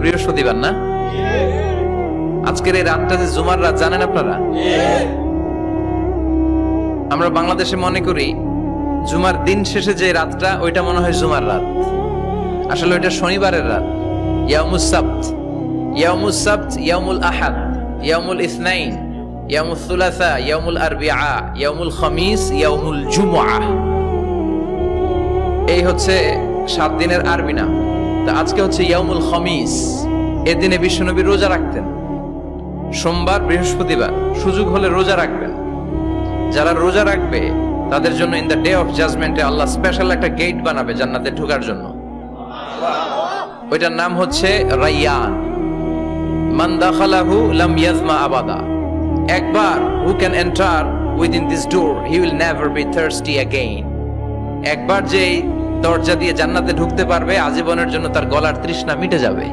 বৃহস্পতিবার না? আজকের এই রাতটা যে জুমার রাত জানেন আপনারা? আমরা বাংলাদেশে মনে করি জুমার দিন শেষে যে রাতটা ওইটা মনে হয় জুমার রাত, আসলে ওইটা শনিবারের রাত। ইয়াউমুস সাবত, ইয়াউমুস সাবত, ইয়াউমুল আহাদ, ইয়াউমুল ইসনাইন, ইয়াউমুল সুলাসা, ইয়াউমুল আরবিআ, ইয়াউমুল খামিস, ইয়াউমুল জুমআ। এই হচ্ছে 7 দিনের আরবি নাম। তা আজকে হচ্ছে ইয়াউমুল খামিস। এদিনে বিশ্বনবী রোজা রাখতেন, সোমবার বৃহস্পতিবার সুযোগ হলে রোজা রাখবেন। যারা রোজা রাখবে তাদের জন্য ইন দ্য ডে অফ জাজমেন্টে আল্লাহ স্পেশাল একটা গেট বানাবে জান্নাতে ঢোকার জন্য। ওইটার নাম হচ্ছে রাইয়ান। মান দাখালাহু লাম ইয়াজমা আবাদা। একবার who can enter within this door he will never be thirsty again. একবার যে দরজা দিয়ে জান্নাতে ঢুকতে পারবে আজীবনের জন্য তার গলার তৃষ্ণা মিটে যাবে।